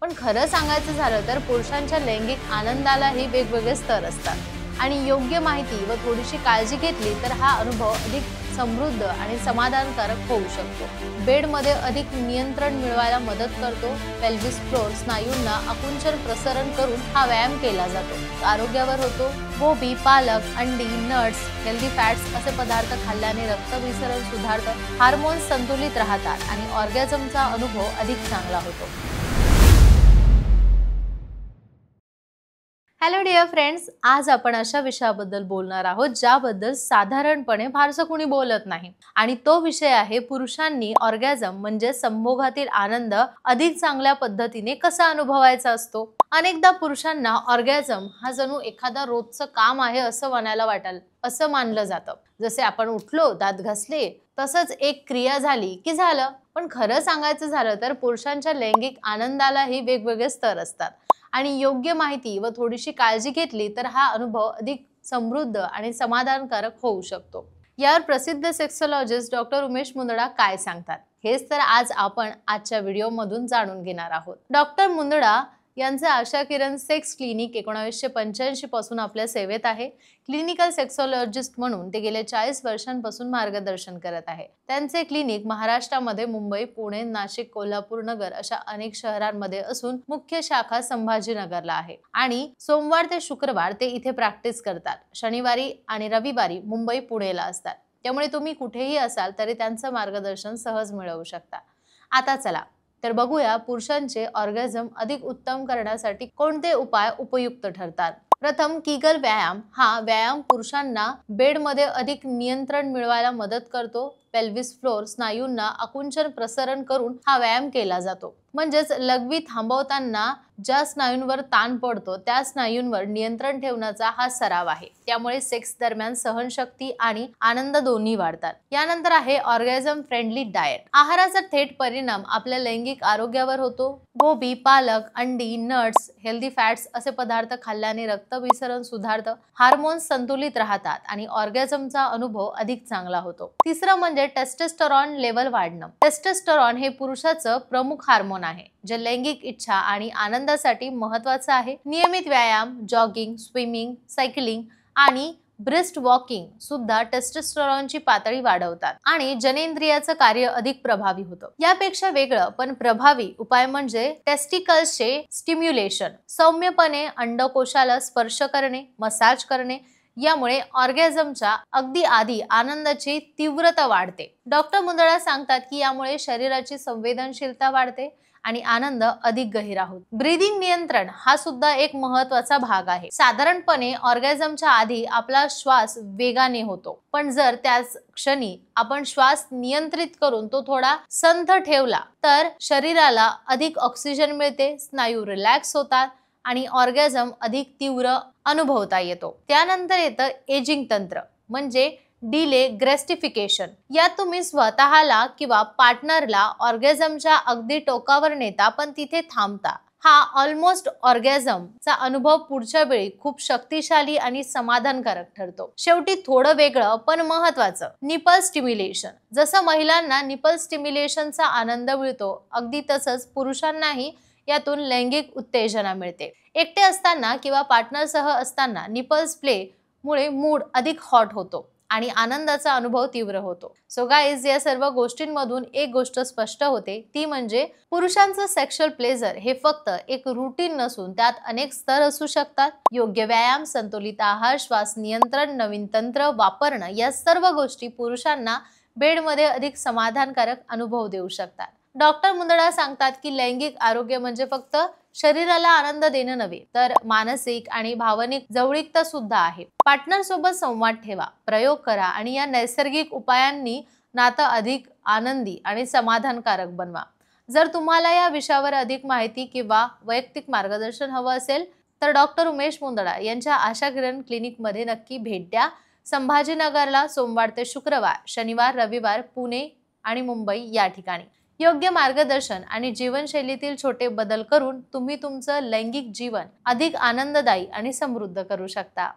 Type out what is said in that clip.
पण खरं सांगायचं झालं तर पुरुषांच्या लैंगिक आनंदालाही वेगवेगळे स्तर असतात आणि योग्य माहिती व थोडीशी काळजी घेतली तर हा अनुभव अधिक समृद्ध आणि समाधानकारक होऊ शकतो। बेडमध्ये अधिक नियंत्रण मिळवायला मदत करतो। पेल्विस फ्लोर स्नायूंना आकुंचन प्रसरण करून हा व्यायाम केला जातो। आरोग्यावर होतो। गोबी, पालक, अंडी, नट्स, हेल्दी फॅट्स असे पदार्थ खाल्ल्याने रक्तभिसरण सुधारतं, हार्मोन्स संतुलित राहतात आणि ऑर्गॅझमचा अनुभव अधिक चांगला होतो। हॅलो डिअर फ्रेंड्स, आज आपण अशा विषयाबद्दल बोलणार आहोत ज्याबद्दल साधारणपणे फारसं कुणी बोलत नाही आणि तो विषय आहे पुरुषांनी ऑर्गॅझम म्हणजे संभोगातील आनंद अधिक चांगल्या पद्धतीने कसा अनुभवायचा असतो। अनेकदा पुरुषांना ऑर्गॅझम हा जणू एखादा रोजचं काम आहे असं म्हणायला वाटेल असं मानलं जातं। जसे आपण उठलो, दात घासले, तसंच एक क्रिया झाली की झालं। पण खरं सांगायचं झालं तर पुरुषांच्या लैंगिक आनंदालाही वेगवेगळे स्तर असतात आणि योग्य माहिती व थोडीशी काळजी घेतली तर हा अनुभव अधिक समृद्ध आणि समाधानकारक होऊ शकतो। यावर प्रसिद्ध सेक्सोलॉजिस्ट डॉक्टर उमेश मुंदडा काय सांगतात हेच तर आज आपण आजच्या व्हिडिओमधून जाणून घेणार आहोत। डॉक्टर मुंदडा यांचे आशा किरण सेक्स क्लिनिक 1985 पासून आपल्या सेवेत आहे। क्लिनिकल सेक्सोलॉजिस्ट म्हणून ते गेल्या 40 वर्षांपासून मार्गदर्शन करत आहे। त्यांचे क्लिनिक महाराष्ट्रामध्ये मुंबई, पुणे, नाशिक, कोल्हापूर, नगर अशा अनेक शहरांमध्ये असून मुख्य शाखा संभाजीनगरला आहे आणि सोमवार ते शुक्रवार ते इथे प्रॅक्टिस करतात। शनिवारी आणि रविवारी मुंबई, पुणेला असतात। त्यामुळे तुम्ही कुठेही असाल तरी त्यांचं मार्गदर्शन सहज मिळवू शकता। आता चला तर बघूया पुरुषांचे ऑर्गॅझम अधिक उत्तम करण्यासाठी कोणते उपाय उपयुक्त ठरतात। प्रथम कीगल व्यायाम हा व्यायाम पुरुषांना बेडमध्ये अधिक नियंत्रण मिळवायला मदत करतो। पेल्विस फ्लोर स्नायूंना आकुंचन प्रसरण करून हा व्यायाम केला जातो। म्हणजेच लघवी थांबवताना ज्या स्नायूंवर ताण पडतो त्या स्नायूंवर नियंत्रण ठेवण्याचा हा सराव आहे। त्यामुळे सेक्स दरम्यान सहनशक्ती आणि आनंद दोन्ही वाढतात। यानंतर आहे ऑर्गॅझम फ्रेंडली डाएट। आहाराचा थेट परिणाम आपल्या लैंगिक आरोग्यावर होतो। गोबी, पालक, अंडी, नट्स, हेल्दी फॅट्स असे पदार्थ खाल्ल्याने रक्तभिसरण सुधारतं, हार्मोन्स संतुलित राहतात आणि ऑर्गॅझमचा अनुभव अधिक चांगला होतो। तिसरं म्हणजे टेस्टोस्टेरॉन लेवल वाढणं। टेस्टोस्टेरॉन हे पुरुषाचं प्रमुख हार्मोन आहे जे लैंगिक इच्छा आणि आनंदासाठी महत्त्वाचं आहे। नियमित व्यायाम, जॉगिंग, स्विमिंग, सायकलिंग आणि ब्रिस्क वॉकिंग सुद्धा टेस्टोस्टेरॉनची पातळी वाढवतात आणि जननेंद्रियाचं कार्य अधिक प्रभावी होतं। यापेक्षा वेगळं पण प्रभावी उपाय म्हणजे टेस्टिकल्सचे स्टिम्युलेशन। सौम्यपणे अंडकोशाला स्पर्श करणे, मसाज करणे यामुळे ऑर्गॅझमच्या अगदी आधी आनंदाची तीव्रता वाढते। डॉक्टर मुंदडा सांगतात की यामुळे शरीराची संवेदनशीलता वाढते आणि आनंद अधिक गहिरा होतो। ब्रीदिंग नियंत्रण हा सुद्धा एक महत्त्वाचा भाग आहे। साधारणपणे ऑर्गॅझमच्या आधी आपला श्वास वेगाने होतो, पण जर त्याच क्षणी आपण श्वास नियंत्रित करून तो थोडा संथ ठेवला तर शरीराला अधिक ऑक्सिजन मिळते, स्नायू रिलॅक्स होतात आणि ऑर्गॅझम अधिक तीव्र अनुभवता येतो। त्यानंतर येतं एजिंग तंत्र म्हणजे डिले ग्रेस्टिफिकेशन। यात तुम्ही स्वतःला किंवा पार्टनरला ऑर्गॅझमच्या अगदी टोकावर नेता पण तिथे थांबता। हा ऑलमोस्ट ऑर्गॅझमचा अनुभव पुढच्या वेळी खूप शक्तिशाली आणि समाधानकारक ठरतो। शेवटी थोडं वेगळं पण महत्त्वाचं, निपल स्टिम्युलेशन। जसं महिलांना निपल स्टिम्युलेशनचा आनंद मिळतो अगदी तसंच पुरुषांनाही यातून लैंगिक उत्तेजना मिळते। एकटे असताना किंवा पार्टनरसह असताना निपल्स प्ले मुळे मूड अधिक हॉट होतो आणि आनंदाचा अनुभव तीव्र होतो। सो गाईज, या सर्व गोष्टींमधून एक गोष्ट स्पष्ट होते ती म्हणजे पुरुषांचं सेक्शुअल प्लेजर हे फक्त एक रूटीन नसून त्यात अनेक स्तर असू शकतात। योग्य व्यायाम, संतुलित आहार, श्वास नियंत्रण, नवीन तंत्र वापरणं या सर्व गोष्टी पुरुषांना बेडमध्ये अधिक समाधानकारक अनुभव देऊ शकतात। डॉक्टर मुंदडा सांगतात की लैंगिक आरोग्य म्हणजे फक्त शरीराला आनंद देणं नव्हे तर मानसिक आणि भावनिक जवळीकता सुद्धा आहे। पार्टनर सोबत संवाद ठेवा, प्रयोग करा आणि या नैसर्गिक उपायांनी नातं अधिक आनंदी आणि समाधानकारक बनवा। जर तुम्हाला या विषयावर अधिक माहिती किंवा वैयक्तिक मार्गदर्शन हवं असेल तर डॉक्टर उमेश मुंदडा यांच्या आशा किरण क्लिनिकमध्ये नक्की भेट द्या। संभाजीनगरला सोमवार ते शुक्रवार, शनिवार, रविवार पुणे आणि मुंबई या ठिकाणी। योग्य मार्गदर्शन आणि जीवनशैलीतील छोटे बदल करून तुम्ही तुमचं लैंगिक जीवन अधिक आनंददायी आणि समृद्ध करू शकता।